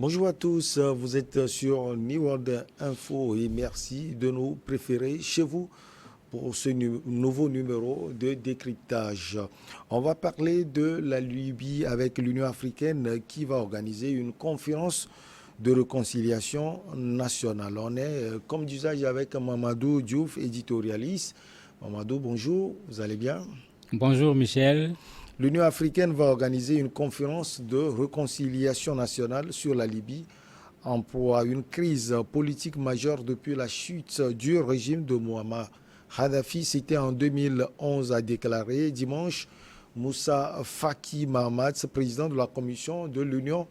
Bonjour à tous, vous êtes sur New World Info et merci de nous préférer chez vous pour ce nouveau numéro de décryptage. On va parler de la Libye avec l'Union africaine qui va organiser une conférence de réconciliation nationale. On est comme d'usage avec Mamadou Diouf, éditorialiste. Mamadou, bonjour, vous allez bien? Bonjour Michel. L'Union africaine va organiser une conférence de réconciliation nationale sur la Libye en proie à une crise politique majeure depuis la chute du régime de Mouammar Kadhafi. C'était en 2011, a déclaré dimanche Moussa Faki Mahamat, président de la Commission de l'Union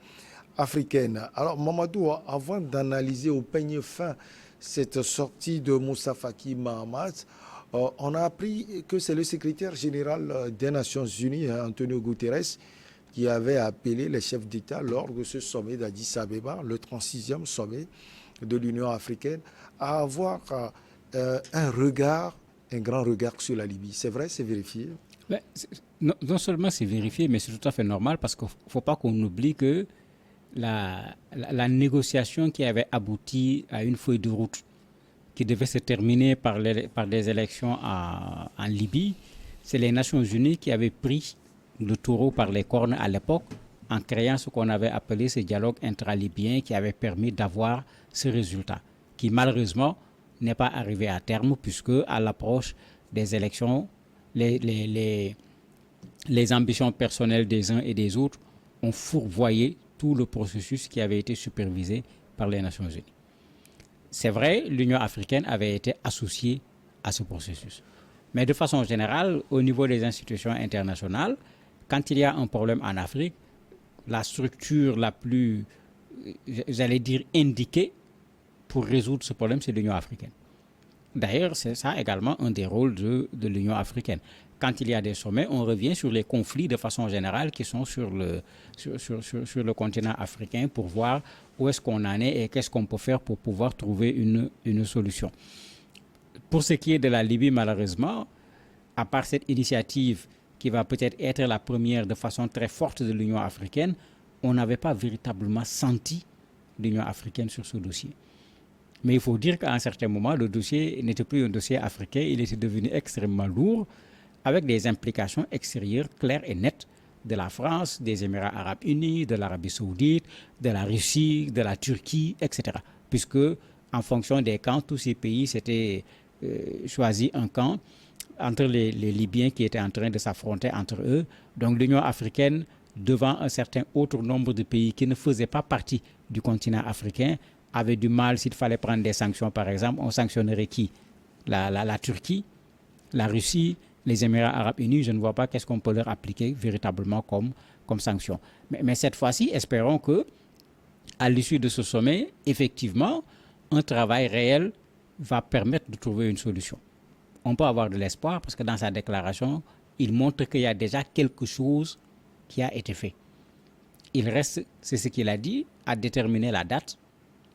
africaine. Alors Mamadou, avant d'analyser au peigne fin cette sortie de Moussa Faki Mahamat, on a appris que c'est le secrétaire général des Nations Unies, Antonio Guterres, qui avait appelé les chefs d'État lors de ce sommet d'Addis Abeba, le 36e sommet de l'Union africaine, à avoir un grand regard sur la Libye. C'est vrai, c'est vérifié? Non seulement c'est vérifié, mais c'est tout à fait normal parce qu'il ne faut pas qu'on oublie que la négociation qui avait abouti à une feuille de route qui devait se terminer par des élections en Libye, c'est les Nations Unies qui avaient pris le taureau par les cornes à l'époque en créant ce qu'on avait appelé ce dialogue intra-libyen qui avait permis d'avoir ce résultat, qui malheureusement n'est pas arrivé à terme puisque à l'approche des élections, les ambitions personnelles des uns et des autres ont fourvoyé tout le processus qui avait été supervisé par les Nations Unies. C'est vrai, l'Union africaine avait été associée à ce processus. Mais de façon générale, au niveau des institutions internationales, quand il y a un problème en Afrique, la structure la plus, j'allais dire, indiquée pour résoudre ce problème, c'est l'Union africaine. D'ailleurs, c'est ça également un des rôles de l'Union africaine. Quand il y a des sommets, on revient sur les conflits de façon générale qui sont sur le continent africain pour voir où est-ce qu'on en est et qu'est-ce qu'on peut faire pour pouvoir trouver une solution. Pour ce qui est de la Libye, malheureusement, à part cette initiative qui va peut-être être la première de façon très forte de l'Union africaine, on n'avait pas véritablement senti l'Union africaine sur ce dossier. Mais il faut dire qu'à un certain moment, le dossier n'était plus un dossier africain, il était devenu extrêmement lourd, avec des implications extérieures claires et nettes de la France, des Émirats arabes unis, de l'Arabie saoudite, de la Russie, de la Turquie, etc. Puisque, en fonction des camps, tous ces pays s'étaient choisi un camp entre les Libyens qui étaient en train de s'affronter entre eux. Donc l'Union africaine, devant un certain autre nombre de pays qui ne faisaient pas partie du continent africain, avait du mal, s'il fallait prendre des sanctions, par exemple, on sanctionnerait qui? La Turquie, la Russie, les Émirats arabes unis. Je ne vois pas qu'est-ce qu'on peut leur appliquer véritablement comme sanction. Mais cette fois-ci, espérons que, à l'issue de ce sommet, effectivement, un travail réel va permettre de trouver une solution. On peut avoir de l'espoir parce que dans sa déclaration, il montre qu'il y a déjà quelque chose qui a été fait. Il reste, c'est ce qu'il a dit, à déterminer la date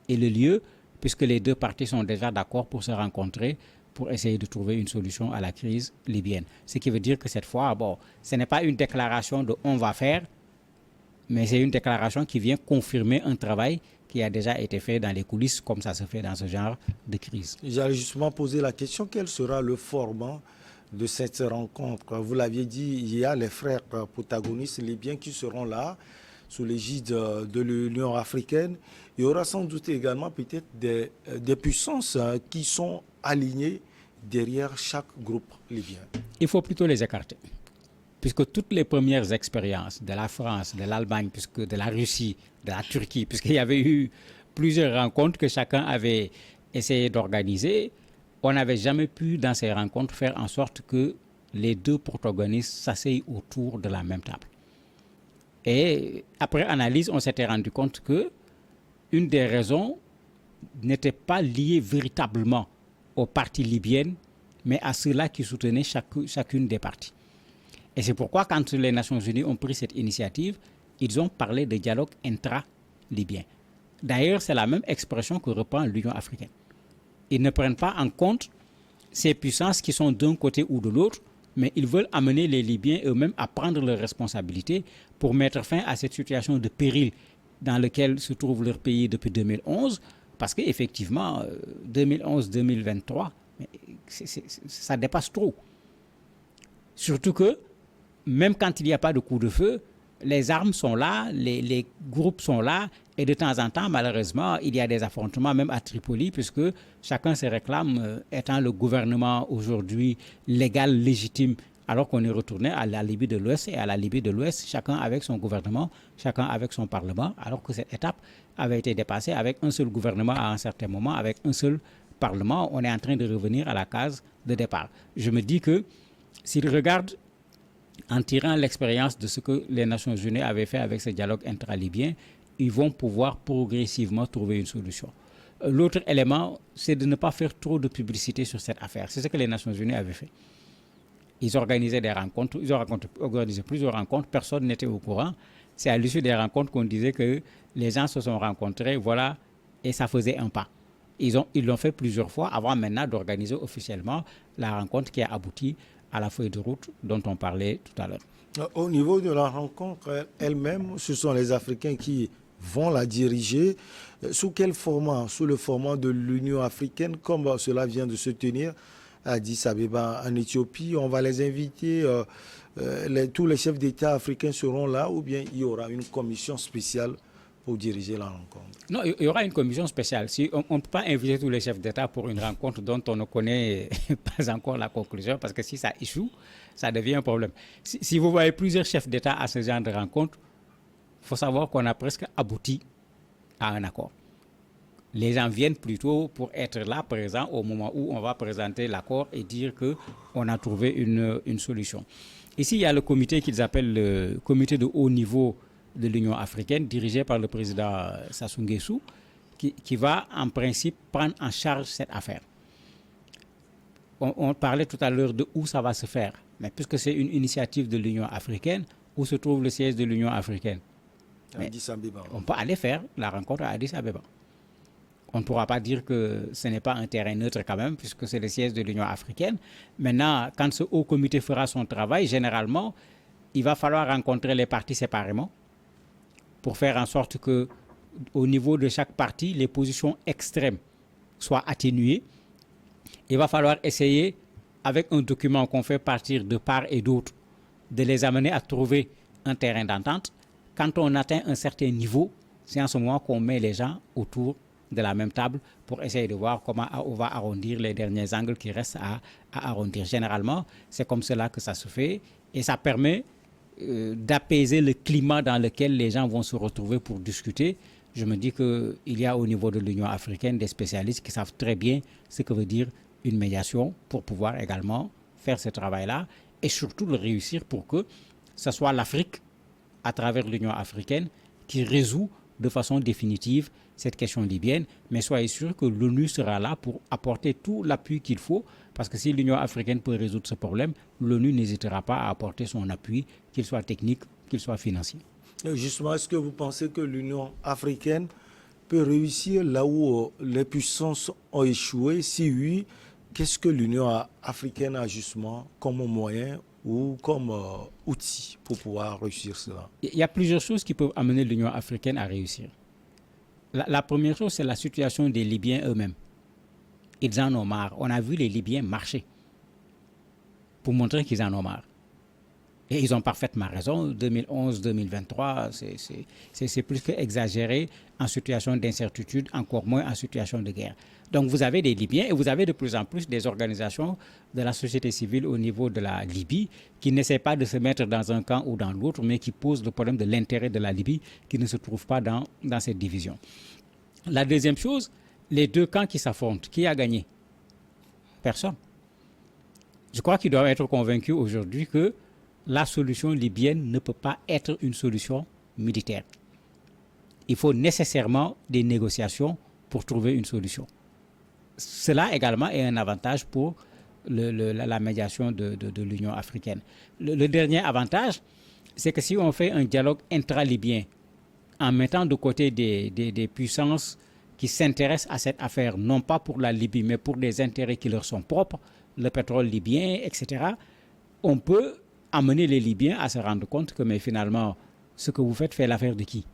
et le lieu, puisque les deux parties sont déjà d'accord pour se rencontrer pour essayer de trouver une solution à la crise libyenne. Ce qui veut dire que cette fois, ce n'est pas une déclaration de « on va faire », mais c'est une déclaration qui vient confirmer un travail qui a déjà été fait dans les coulisses, comme ça se fait dans ce genre de crise. J'allais justement poser la question, quel sera le format de cette rencontre? Vous l'aviez dit, il y a les frères protagonistes libyens qui seront là, sous l'égide de l'Union africaine. Il y aura sans doute également peut-être des puissances qui sont alignées derrière chaque groupe libyen. Il faut plutôt les écarter. Puisque toutes les premières expériences de la France, de l'Allemagne, de la Russie, de la Turquie, puisqu'il y avait eu plusieurs rencontres que chacun avait essayé d'organiser, on n'avait jamais pu, dans ces rencontres, faire en sorte que les deux protagonistes s'asseyent autour de la même table. Et après analyse, on s'était rendu compte que une des raisons n'était pas liée véritablement aux parties libyennes, mais à ceux-là qui soutenaient chacune des parties. Et c'est pourquoi, quand les Nations Unies ont pris cette initiative, ils ont parlé de dialogue intra-libyen. D'ailleurs, c'est la même expression que reprend l'Union africaine. Ils ne prennent pas en compte ces puissances qui sont d'un côté ou de l'autre, mais ils veulent amener les Libyens eux-mêmes à prendre leurs responsabilités pour mettre fin à cette situation de péril dans lequel se trouve leur pays depuis 2011, parce qu'effectivement, 2011-2023, ça dépasse trop. Surtout que, même quand il n'y a pas de coup de feu, les armes sont là, les groupes sont là, et de temps en temps, malheureusement, il y a des affrontements, même à Tripoli, puisque chacun se réclame, étant le gouvernement aujourd'hui légal, légitime, alors qu'on est retourné à la Libye de l'Ouest et à la Libye de l'Ouest, chacun avec son gouvernement, chacun avec son parlement, alors que cette étape avait été dépassée avec un seul gouvernement à un certain moment, avec un seul parlement. On est en train de revenir à la case de départ. Je me dis que s'ils regardent en tirant l'expérience de ce que les Nations Unies avaient fait avec ce dialogue intra-libyen, ils vont pouvoir progressivement trouver une solution. L'autre élément, c'est de ne pas faire trop de publicité sur cette affaire. C'est ce que les Nations Unies avaient fait. Ils organisaient des rencontres, ils ont organisé plusieurs rencontres, personne n'était au courant. C'est à l'issue des rencontres qu'on disait que les gens se sont rencontrés, voilà, et ça faisait un pas. Ils l'ont fait plusieurs fois avant maintenant d'organiser officiellement la rencontre qui a abouti à la feuille de route dont on parlait tout à l'heure. Au niveau de la rencontre elle-même, ce sont les Africains qui vont la diriger. Sous quel format? Sous le format de l'Union africaine, comme cela vient de se tenir à Addis Abeba en Éthiopie. On va les inviter, tous les chefs d'État africains seront là, ou bien il y aura une commission spéciale pour diriger la rencontre? Non, il y aura une commission spéciale. Si on ne peut pas inviter tous les chefs d'État pour une rencontre dont on ne connaît pas encore la conclusion, parce que si ça échoue, ça devient un problème. Si vous voyez plusieurs chefs d'État à ce genre de rencontre, il faut savoir qu'on a presque abouti à un accord. Les gens viennent plutôt pour être là, présents, au moment où on va présenter l'accord et dire qu'on a trouvé une solution. Ici, il y a le comité qu'ils appellent le comité de haut niveau de l'Union africaine, dirigé par le président Sassou Nguesso, qui va en principe prendre en charge cette affaire. On parlait tout à l'heure de où ça va se faire, mais puisque c'est une initiative de l'Union africaine, où se trouve le siège de l'Union africaine? Addis Abeba. On peut aller faire la rencontre à Addis Abeba. On ne pourra pas dire que ce n'est pas un terrain neutre quand même, puisque c'est le siège de l'Union africaine. Maintenant, quand ce haut comité fera son travail, généralement, il va falloir rencontrer les partis séparément pour faire en sorte que, au niveau de chaque parti, les positions extrêmes soient atténuées. Il va falloir essayer, avec un document qu'on fait partir de part et d'autre, de les amener à trouver un terrain d'entente. Quand on atteint un certain niveau, c'est en ce moment qu'on met les gens autour de la même table pour essayer de voir comment on va arrondir les derniers angles qui restent à arrondir. Généralement, c'est comme cela que ça se fait et ça permet d'apaiser le climat dans lequel les gens vont se retrouver pour discuter. Je me dis qu'il y a au niveau de l'Union africaine des spécialistes qui savent très bien ce que veut dire une médiation pour pouvoir également faire ce travail-là et surtout le réussir pour que ce soit l'Afrique, à travers l'Union africaine, qui résout de façon définitive cette question libyenne, mais soyez sûr que l'ONU sera là pour apporter tout l'appui qu'il faut, parce que si l'Union africaine peut résoudre ce problème, l'ONU n'hésitera pas à apporter son appui, qu'il soit technique, qu'il soit financier. Justement, est-ce que vous pensez que l'Union africaine peut réussir là où les puissances ont échoué? Si oui, qu'est-ce que l'Union africaine a justement comme moyen ou comme outil pour pouvoir réussir cela? Il y a plusieurs choses qui peuvent amener l'Union africaine à réussir. La première chose, c'est la situation des Libyens eux-mêmes. Ils en ont marre. On a vu les Libyens marcher pour montrer qu'ils en ont marre. Et ils ont parfaitement raison. 2011-2023, c'est plus qu'exagéré en situation d'incertitude, encore moins en situation de guerre. Donc vous avez des Libyens et vous avez de plus en plus des organisations de la société civile au niveau de la Libye qui n'essaient pas de se mettre dans un camp ou dans l'autre, mais qui posent le problème de l'intérêt de la Libye qui ne se trouve pas dans cette division. La deuxième chose, les deux camps qui s'affrontent, qui a gagné? Personne. Je crois qu'ils doivent être convaincus aujourd'hui que la solution libyenne ne peut pas être une solution militaire. Il faut nécessairement des négociations pour trouver une solution. Cela également est un avantage pour la médiation de l'Union africaine. Le dernier avantage, c'est que si on fait un dialogue intra-libyen en mettant de côté des puissances qui s'intéressent à cette affaire, non pas pour la Libye, mais pour des intérêts qui leur sont propres, le pétrole libyen, etc., on peut amener les Libyens à se rendre compte que mais finalement, ce que vous faites fait l'affaire de qui?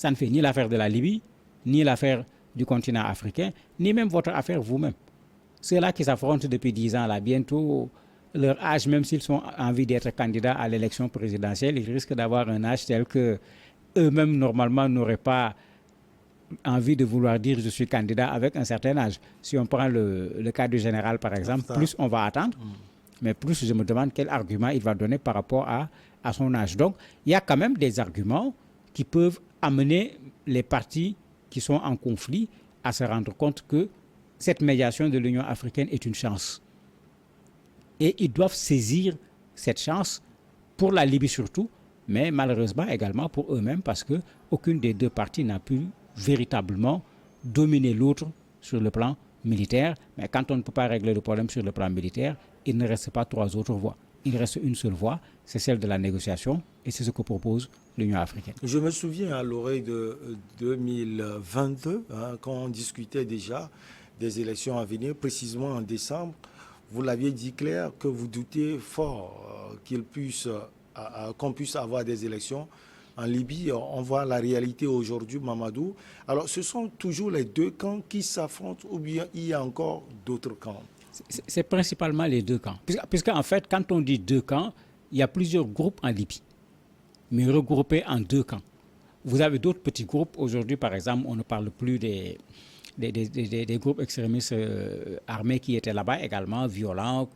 Ça ne fait ni l'affaire de la Libye, ni l'affaire du continent africain, ni même votre affaire vous-même. Ceux-là qui s'affrontent depuis 10 ans, là, bientôt, leur âge, même s'ils ont envie d'être candidats à l'élection présidentielle, ils risquent d'avoir un âge tel que eux-mêmes, normalement, n'auraient pas envie de vouloir dire je suis candidat avec un certain âge. Si on prend le cas du général, par exemple, plus on va attendre, mais plus je me demande quel argument il va donner par rapport à son âge. Donc, il y a quand même des arguments qui peuvent amener les partis qui sont en conflit à se rendre compte que cette médiation de l'Union africaine est une chance. Et ils doivent saisir cette chance pour la Libye surtout, mais malheureusement également pour eux-mêmes parce qu'aucune des deux parties n'a pu véritablement dominer l'autre sur le plan militaire. Mais quand on ne peut pas régler le problème sur le plan militaire, il ne reste pas 3 autres voies. Il reste une seule voie, c'est celle de la négociation et c'est ce que propose l'Union africaine. Je me souviens à l'oreille de 2022, quand on discutait déjà des élections à venir, précisément en décembre, vous l'aviez dit clair que vous doutez fort qu'on puisse avoir des élections en Libye. On voit la réalité aujourd'hui, Mamadou. Alors, ce sont toujours les deux camps qui s'affrontent ou bien il y a encore d'autres camps? C'est principalement les deux camps. Puisqu'en fait, quand on dit deux camps, il y a plusieurs groupes en Libye, mais regroupés en deux camps. Vous avez d'autres petits groupes. Aujourd'hui, par exemple, on ne parle plus des groupes extrémistes armés qui étaient là-bas également, violents,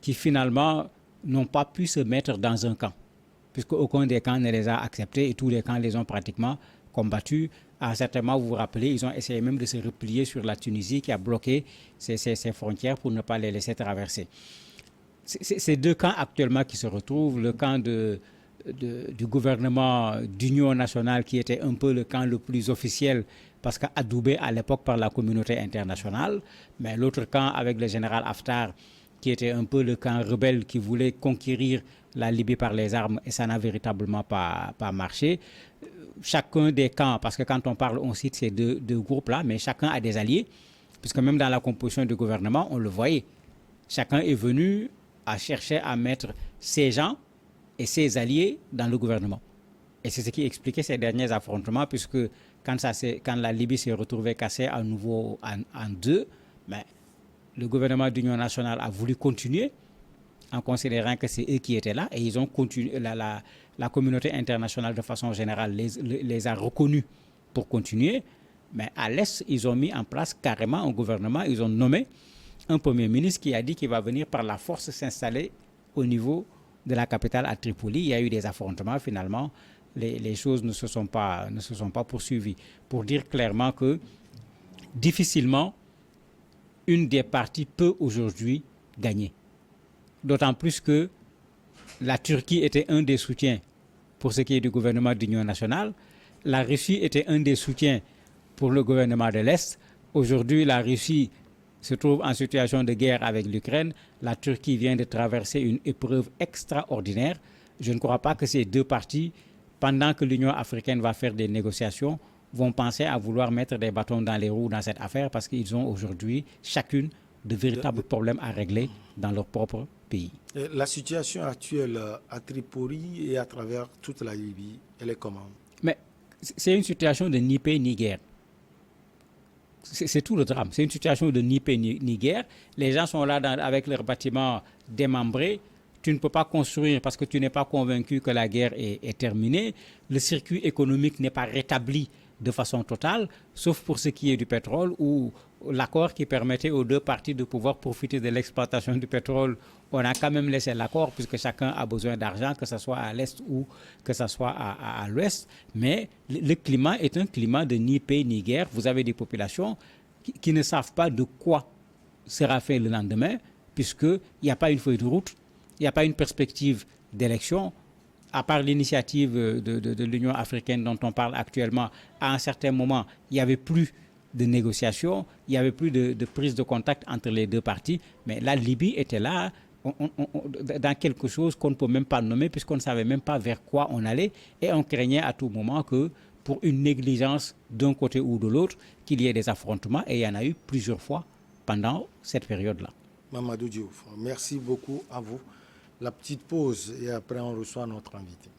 qui finalement n'ont pas pu se mettre dans un camp, puisque aucun des camps ne les a acceptés et tous les camps les ont pratiquement combattus. À un certain moment, vous vous rappelez, ils ont essayé même de se replier sur la Tunisie qui a bloqué ses frontières pour ne pas les laisser traverser. Ces deux camps actuellement qui se retrouvent, le camp du gouvernement d'union nationale qui était un peu le camp le plus officiel parce qu'adoubé à l'époque par la communauté internationale, mais l'autre camp avec le général Haftar qui était un peu le camp rebelle qui voulait conquérir la Libye par les armes et ça n'a véritablement pas marché. Chacun des camps, parce que quand on parle, on cite ces deux groupes-là, mais chacun a des alliés, puisque même dans la composition du gouvernement, on le voyait. Chacun est venu à chercher à mettre ses gens et ses alliés dans le gouvernement. Et c'est ce qui expliquait ces derniers affrontements, puisque quand la Libye s'est retrouvée cassée à nouveau en deux, mais le gouvernement d'union nationale a voulu continuer en considérant que c'est eux qui étaient là et ils ont continué, la communauté internationale de façon générale les a reconnus pour continuer, mais à l'Est, ils ont mis en place carrément un gouvernement, ils ont nommé un premier ministre qui a dit qu'il va venir par la force s'installer au niveau de la capitale à Tripoli. Il y a eu des affrontements, finalement, les choses ne se sont pas poursuivies. Pour dire clairement que difficilement, une des parties peut aujourd'hui gagner. D'autant plus que la Turquie était un des soutiens pour ce qui est du gouvernement d'union nationale. La Russie était un des soutiens pour le gouvernement de l'Est. Aujourd'hui, la Russie se trouve en situation de guerre avec l'Ukraine. La Turquie vient de traverser une épreuve extraordinaire. Je ne crois pas que ces deux parties, pendant que l'Union africaine va faire des négociations, vont penser à vouloir mettre des bâtons dans les roues dans cette affaire parce qu'ils ont aujourd'hui chacune de véritables problèmes à régler dans leur propre pays. La situation actuelle à Tripoli et à travers toute la Libye, elle est comment? Mais c'est une situation de ni paix ni guerre. C'est tout le drame. C'est une situation de ni paix ni guerre. Les gens sont là avec leurs bâtiments démembrés. Tu ne peux pas construire parce que tu n'es pas convaincu que la guerre est terminée. Le circuit économique n'est pas rétabli de façon totale, sauf pour ce qui est du pétrole, où l'accord qui permettait aux deux parties de pouvoir profiter de l'exploitation du pétrole, on a quand même laissé l'accord puisque chacun a besoin d'argent, que ce soit à l'est ou que ce soit à l'ouest. Mais le climat est un climat de ni paix ni guerre. Vous avez des populations qui ne savent pas de quoi sera fait le lendemain, puisqu'il n'y a pas une feuille de route, il n'y a pas une perspective d'élection. À part l'initiative de l'Union africaine dont on parle actuellement, à un certain moment, il n'y avait plus de négociations, il n'y avait plus de prise de contact entre les deux parties. Mais la Libye était là dans quelque chose qu'on ne peut même pas nommer puisqu'on ne savait même pas vers quoi on allait. Et on craignait à tout moment que pour une négligence d'un côté ou de l'autre, qu'il y ait des affrontements. Et il y en a eu plusieurs fois pendant cette période-là. Mamadou Diouf, merci beaucoup à vous. La petite pause et après on reçoit notre invité.